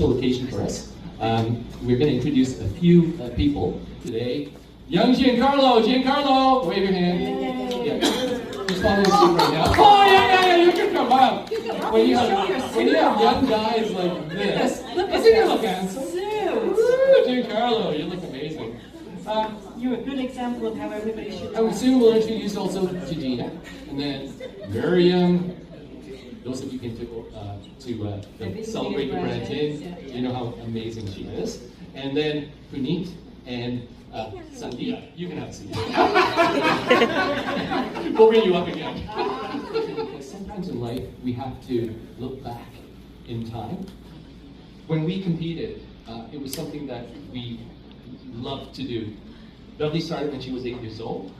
special occasion for us. We're going to introduce a few people today. Young Giancarlo, wave your hand. Yeah. He's following suit right now. Oh yeah, you can come up. When you have young guys like this, doesn't he look handsome? Giancarlo, you look amazing. You're a good example of how everybody should. Soon we'll introduce also to Gina, and then Miriam. Those of you who came to celebrate the Burlington, you know how amazing she is. And then Puneet and Sandeep, you can have a seat. We'll bring you up again. Because sometimes in life, we have to look back in time. When we competed, it was something that we loved to do. Beverley started when she was 8 years old.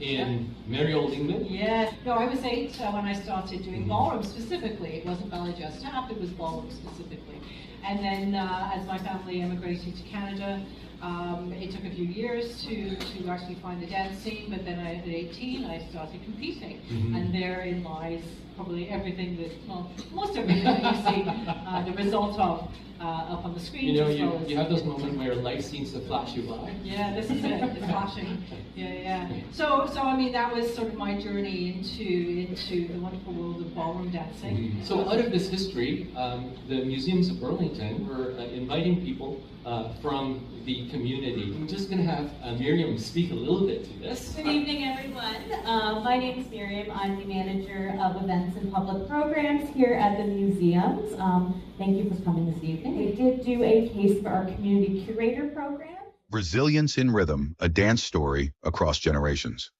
In merry old England? Yeah, no, I was 8 when I started doing ballroom specifically. It wasn't ballet just tap, it was ballroom specifically. And then as my family emigrated to Canada, it took a few years to actually find the dance scene, but then at 18 I started competing. And therein lies probably everything that, well, most everything that you see the result of up on the screen. You know, you have those moments where life seems to flash you by. Yeah, this is it. It's flashing. Yeah. So I mean, that was sort of my journey into the wonderful world of ballroom dancing. So out of this history, the Museums of Burlington were inviting people from the community. I'm just going to have Miriam speak a little bit to this. Good evening, everyone. My name is Miriam. I'm the manager of events and public programs here at the museums. Thank you for coming this evening. We did do a case for our community curator program. Resilience in Rhythm, a dance story across generations.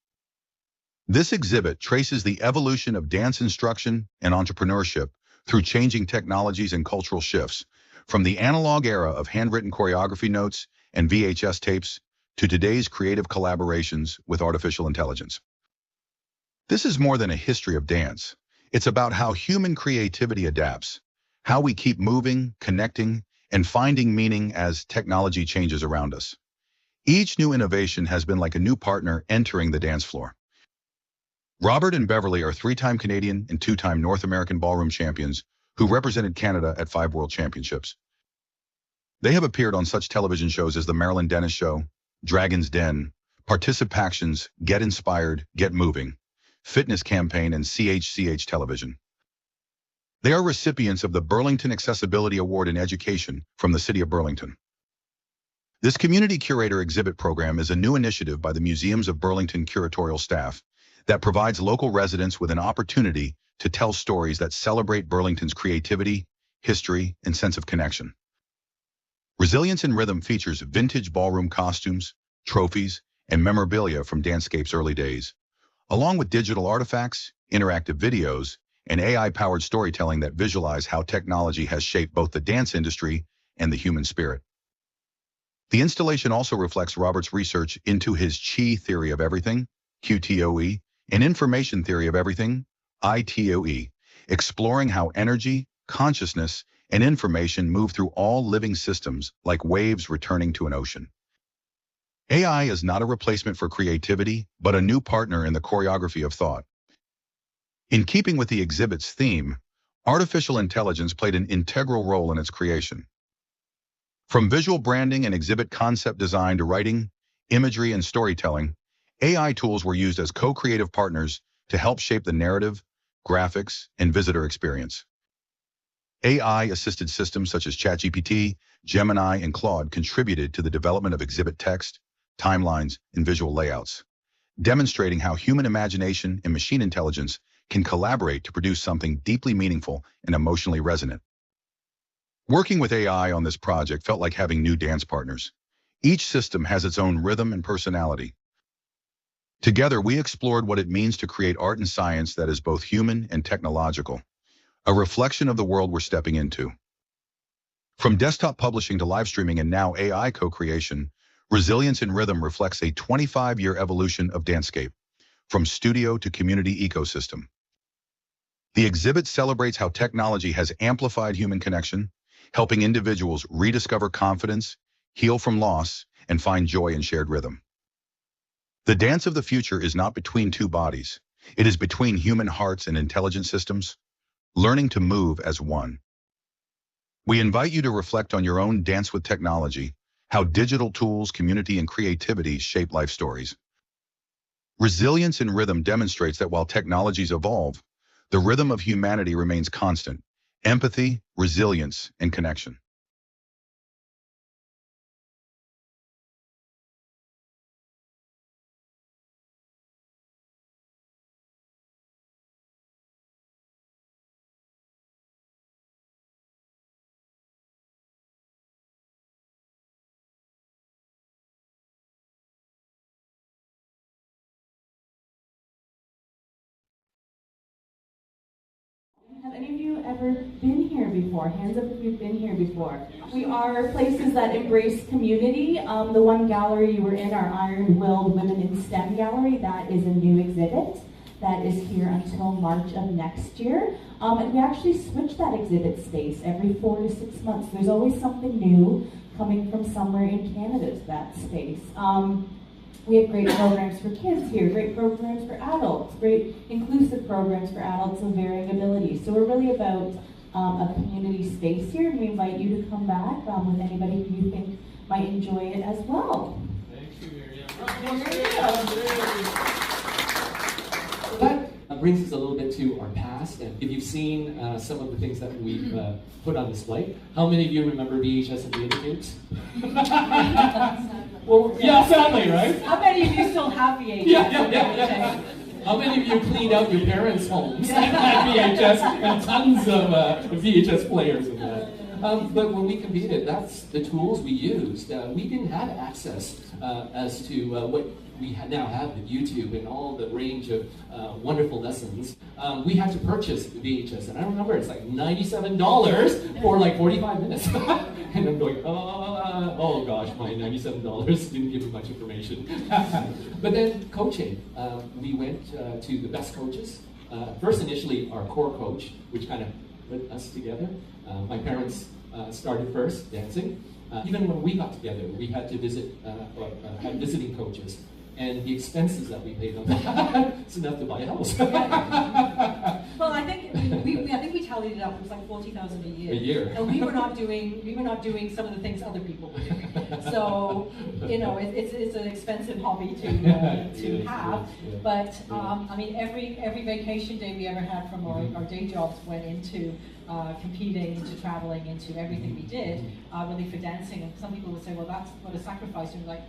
This exhibit traces the evolution of dance instruction and entrepreneurship through changing technologies and cultural shifts, from the analog era of handwritten choreography notes and VHS tapes to today's creative collaborations with artificial intelligence. This is more than a history of dance. It's about how human creativity adapts, how we keep moving, connecting, and finding meaning as technology changes around us. Each new innovation has been like a new partner entering the dance floor. Robert and Beverley are 3-time Canadian and 2-time North American Ballroom Champions who represented Canada at 5 World Championships. They have appeared on such television shows as The Marilyn Dennis Show, Dragon's Den, Participations, Get Inspired, Get Moving, Fitness Campaign, and CHCH Television. They are recipients of the Burlington Accessibility Award in Education from the City of Burlington. This Community Curator exhibit program is a new initiative by the Museums of Burlington curatorial staff that provides local residents with an opportunity to tell stories that celebrate Burlington's creativity, history, and sense of connection. Resilience in Rhythm features vintage ballroom costumes, trophies, and memorabilia from danceScape's early days, along with digital artifacts, interactive videos, and AI-powered storytelling that visualize how technology has shaped both the dance industry and the human spirit. The installation also reflects Robert's research into his Chi theory of everything, QTOE, and information theory of everything, ITOE, exploring how energy, consciousness, and information move through all living systems like waves returning to an ocean. AI is not a replacement for creativity, but a new partner in the choreography of thought. In keeping with the exhibit's theme, artificial intelligence played an integral role in its creation. From visual branding and exhibit concept design to writing, imagery, and storytelling, AI tools were used as co-creative partners to help shape the narrative, graphics, and visitor experience. AI-assisted systems such as ChatGPT, Gemini, and Claude contributed to the development of exhibit text, timelines, and visual layouts, demonstrating how human imagination and machine intelligence can collaborate to produce something deeply meaningful and emotionally resonant. Working with AI on this project felt like having new dance partners. Each system has its own rhythm and personality. Together, we explored what it means to create art and science that is both human and technological, a reflection of the world we're stepping into. From desktop publishing to live streaming and now AI co-creation, Resilience in Rhythm reflects a 25-year evolution of danceScape, from studio to community ecosystem. The exhibit celebrates how technology has amplified human connection, helping individuals rediscover confidence, heal from loss, and find joy in shared rhythm. The dance of the future is not between two bodies. It is between human hearts and intelligent systems, learning to move as one. We invite you to reflect on your own dance with technology, how digital tools, community, and creativity shape life stories. Resilience in rhythm demonstrates that while technologies evolve, the rhythm of humanity remains constant: empathy, resilience, and connection. Have any of you ever been here before? Hands up if you've been here before. We are places that embrace community. The one gallery you were in, our Iron-Willed Women in STEM gallery, that is a new exhibit that is here until March of next year. And we actually switch that exhibit space every 4 to 6 months. There's always something new coming from somewhere in Canada to that space. We have great programs for kids here, great programs for adults, great inclusive programs for adults of varying abilities. So we're really about a community space here, and we invite you to come back with anybody who you think might enjoy it as well. Thank you, Miriam. So that brings us a little bit to our past, and if you've seen some of the things that we've put on display, how many of you remember VHS and videotapes? Well, yeah, sadly, right? How many of you still have VHS? Yeah. How many of you cleaned out your parents' homes and had VHS and tons of VHS players and that? But when we competed, that's the tools we used. We didn't have access as to what we now have with YouTube and all the range of wonderful lessons. We had to purchase the VHS, and I remember it's like $97 for like 45 minutes. And I'm going, oh gosh, my $97 didn't give me much information. But then coaching, we went to the best coaches. First, initially, our core coach, which kind of put us together. My parents started first dancing. Even when we got together, we had to visit, had visiting coaches. And the expenses that we paid on that, it's enough to buy a house. Well, I think we tallied it up. It was like $40,000 a year. A year. And we were not doing some of the things other people were doing. So you know, it's an expensive hobby to have. Yes. But I mean, every vacation day we ever had from our day jobs went into competing, into traveling, into everything we did, really for dancing. And some people would say, well, that's what a sacrifice. And we're like,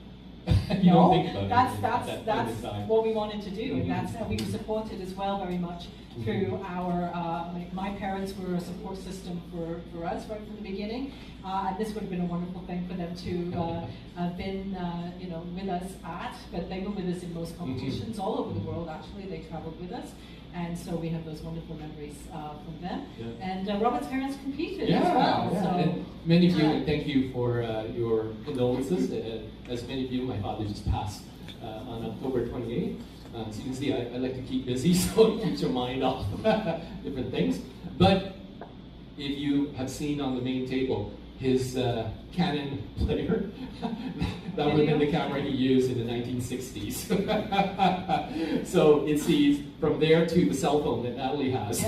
you no, don't think about that's what we wanted to do, and we were supported as well very much through our. My parents were a support system for us right from the beginning, and this would have been a wonderful thing for them to have been with us at. But they were with us in most competitions all over the world. Actually, they traveled with us. And so we have those wonderful memories from them. Yeah. And Robin's parents competed as well. Yeah. So, and many of you, and thank you for your condolences. As many of you, my father just passed on October 28th. So you can see I like to keep busy, so it keeps your mind off different things. But if you have seen on the main table, his Canon player, that would have been the camera he used in the 1960s. So it sees from there to the cell phone that Natalie has.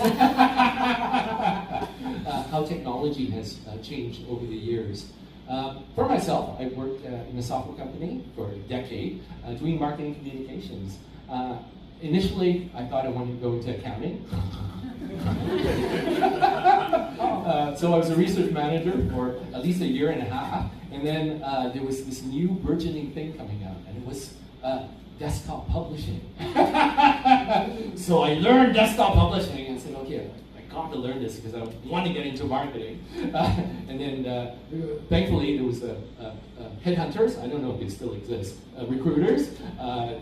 How technology has changed over the years. For myself, I worked in a software company for a decade doing marketing communications. Initially, I thought I wanted to go into accounting. So I was a research manager for at least a year and a half, and then there was this new burgeoning thing coming out, and it was desktop publishing. So I learned desktop publishing and said, okay, I got to learn this because I want to get into marketing. And then thankfully there was headhunters, I don't know if they still exist, recruiters,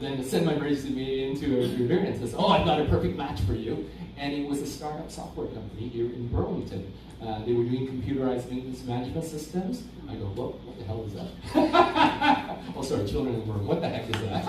then sent my resume into a recruiter and says, oh, I've got a perfect match for you. And it was a startup software company here in Burlington. They were doing computerized maintenance management systems. I go, what the hell is that? Oh, sorry, children in the room, what the heck is that?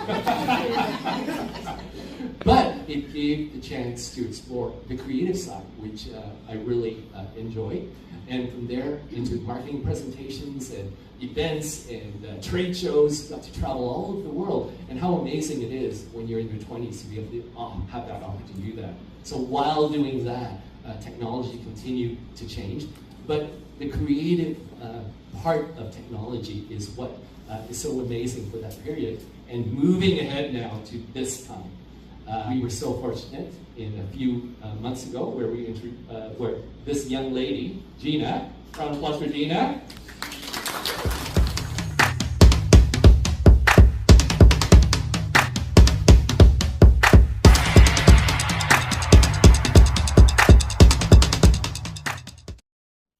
But it gave the chance to explore the creative side, which I really enjoyed. And from there into marketing presentations and events and trade shows, got to travel all over the world. And how amazing it is when you're in your 20s to be able to have that opportunity to do that. So while doing that, technology continued to change. But the creative part of technology is what is so amazing for that period. And moving ahead now to this time, we were so fortunate in a few months ago where where this young lady, Gina, round of applause for Gina.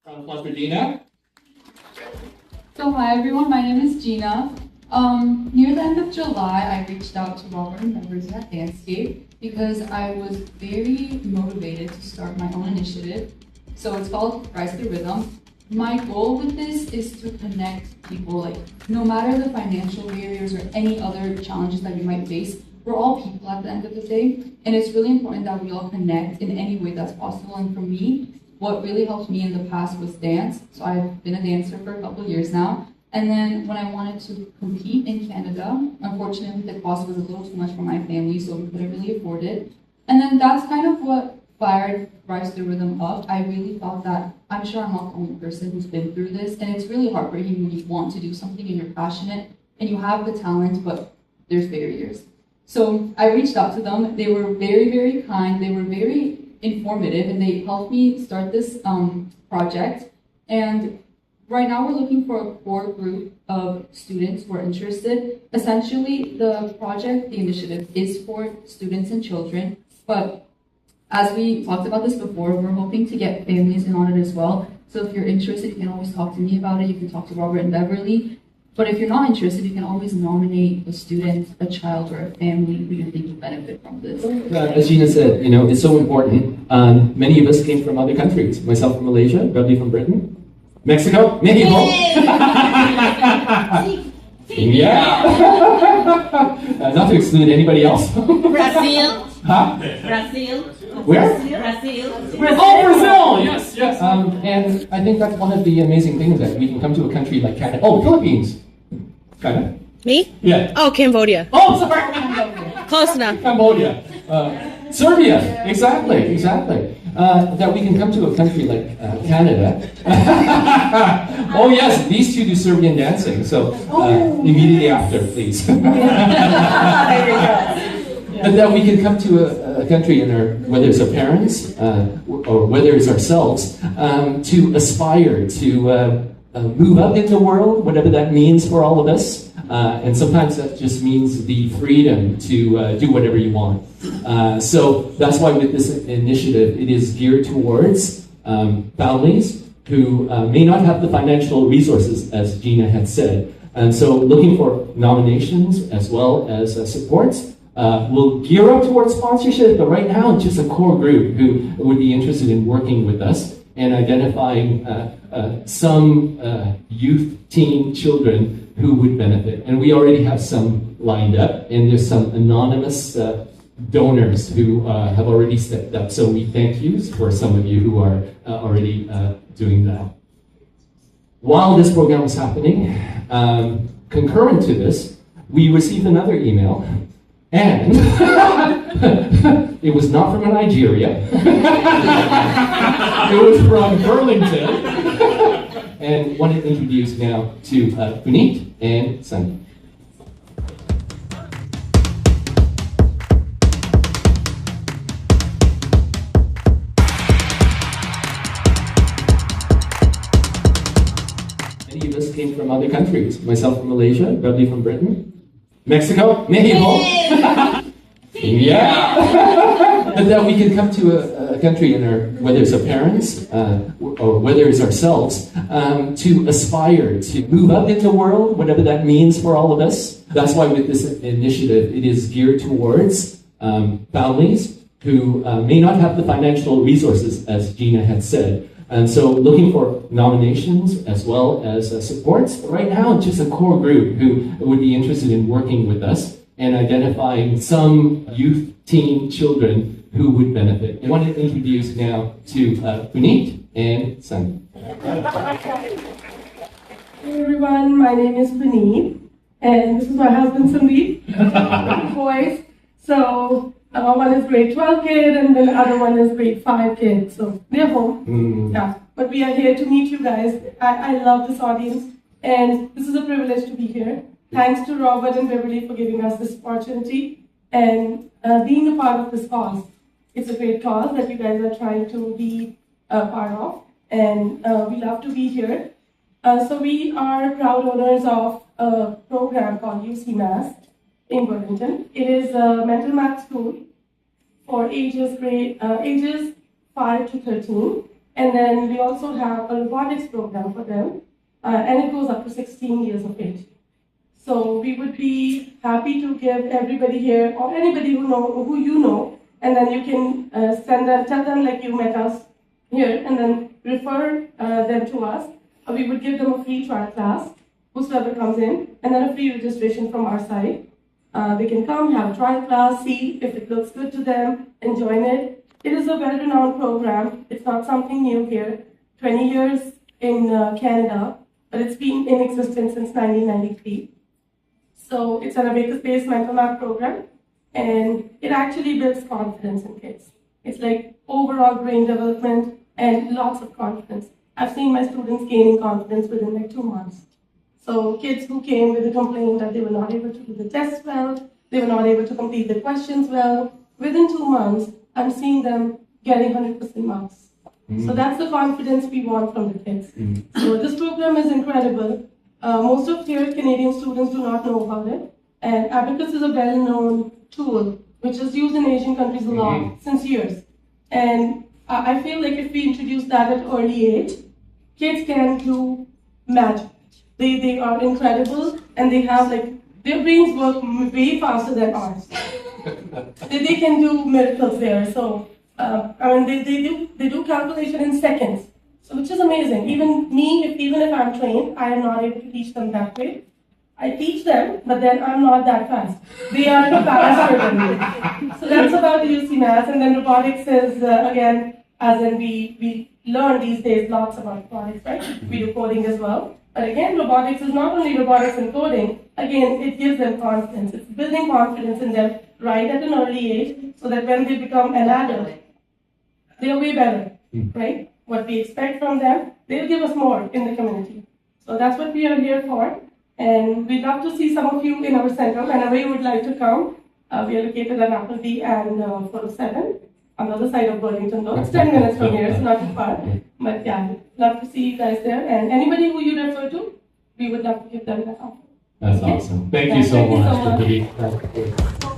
Round of applause for Gina. So hi everyone, my name is Gina. Near the end of July, I reached out to Robert and members at danceScape because I was very motivated to start my own initiative. So it's called Rise the Rhythm. My goal with this is to connect people, like no matter the financial barriers or any other challenges that you might face, we're all people at the end of the day. And it's really important that we all connect in any way that's possible. And for me, what really helped me in the past was dance. So I've been a dancer for a couple of years now. And then when I wanted to compete in Canada, unfortunately the cost was a little too much for my family, so we couldn't really afford it. And then that's kind of what fired Rise the Rhythm up. I really felt that I'm sure I'm not the only person who's been through this, and it's really heartbreaking when you want to do something and you're passionate and you have the talent, but there's barriers. So I reached out to them. They were very, very kind. They were very informative, and they helped me start this project. And right now we're looking for a core group of students who are interested. Essentially, the project, the initiative, is for students and children, but as we talked about this before, we're hoping to get families in on it as well. So if you're interested, you can always talk to me about it. You can talk to Robert and Beverley. But if you're not interested, you can always nominate a student, a child, or a family who you think will benefit from this. As Gina said, it's so important. Many of us came from other countries. Myself from Malaysia, Beverley from Britain. Mexico? Mexico? Yeah! Not to exclude anybody else. Brazil. Huh? Brazil. Where? Brazil. Oh, Brazil! Yes, yes. And I think that's one of the amazing things that we can come to a country like Canada. Oh, Philippines. Kind of. Me? Yeah. Oh, Cambodia. Oh, sorry. Close enough. Cambodia. Serbia. Exactly. That we can come to a country like Canada. Oh yes, these two do Serbian dancing, so immediately after, please. But that we can come to a country, whether it's our parents or whether it's ourselves, to aspire to move up in the world, whatever that means for all of us. And sometimes that just means the freedom to do whatever you want. So that's why with this initiative, it is geared towards families who may not have the financial resources, as Gina had said. And so looking for nominations as well as supports. We'll gear up towards sponsorship, but right now it's just a core group who would be interested in working with us and identifying some youth, teen, children who would benefit. And we already have some lined up, and there's some anonymous donors who have already stepped up. So we thank you for some of you who are already doing that. While this program was happening, concurrent to this, we received another email, and it was not from Nigeria. It was from Burlington. And want to introduce now to Puneet and Sunny. Many of us came from other countries. Myself from Malaysia, Beverley from Britain. Mexico? Mexico? Yeah! But that we can come to a country, whether it's our parents or whether it's ourselves, to aspire to move up in the world, whatever that means for all of us. That's why with this initiative, it is geared towards families who may not have the financial resources, as Gina had said. And so looking for nominations as well as supports. Right now, it's just a core group who would be interested in working with us and identifying some youth, teen, children who would benefit. I want to introduce now to Puneet and Sunny. Hey everyone, my name is Puneet, and this is my husband Sandeep, boys. So one is grade 12 kid, and then the other one is grade 5 kid. So they're home. Yeah. but we are here to meet you guys. I love this audience, and this is a privilege to be here. Thanks to Robert and Beverley for giving us this opportunity and being a part of this cause. It's a great cause that you guys are trying to be a part of, and we love to be here. So we are proud owners of a program called UC in Burlington. It is a mental math school for ages 5 to 13. And then we also have a robotics program for them, and it goes up to 16 years of age. So we would be happy to give everybody here, or anybody who you know, and then you can tell them like you met us here, and then refer them to us. We would give them a free trial class, whosoever comes in, and then a free registration from our side. They can come, have a trial class, see if it looks good to them, and join it. It is a well-renowned program. It's not something new here. 20 years in Canada, but it's been in existence since 1993. So it's an Abacus-based mental math program, and it actually builds confidence in kids. It's like overall brain development and lots of confidence. I've seen my students gaining confidence within like 2 months. So kids who came with a complaint that they were not able to do the test well, they were not able to complete the questions well, within 2 months, I'm seeing them getting 100% marks. So that's the confidence we want from the kids. So this program is incredible. Most of here Canadian students do not know about it. And Abacus is a well-known tool which is used in Asian countries a lot since years. And I feel like if we introduce that at early age, kids can do magic. They are incredible, and they have like, their brains work way faster than ours. They can do miracles there. So I mean, they do calculation in seconds. So which is amazing. Even if I'm trained, I am not able to teach them that way. I teach them, but then I'm not that fast. They are faster than me. So that's about the UC Mass. And then robotics is, again, as in we learn these days lots about robotics, right? We do coding as well. But again, robotics is not only robotics and coding. Again, it gives them confidence. It's building confidence in them right at an early age, so that when they become an adult, they're way better, right? What we expect from them, they'll give us more in the community. So that's what we are here for. And we'd love to see some of you in our center. Whenever you would like to come, we are located at Appleby and 407 on the other side of Burlington. Though it's 10 minutes from here, it's not too far. But yeah, love to see you guys there. And anybody who you refer to, we would love to give them that offer. That's awesome. Thank you so much for being here.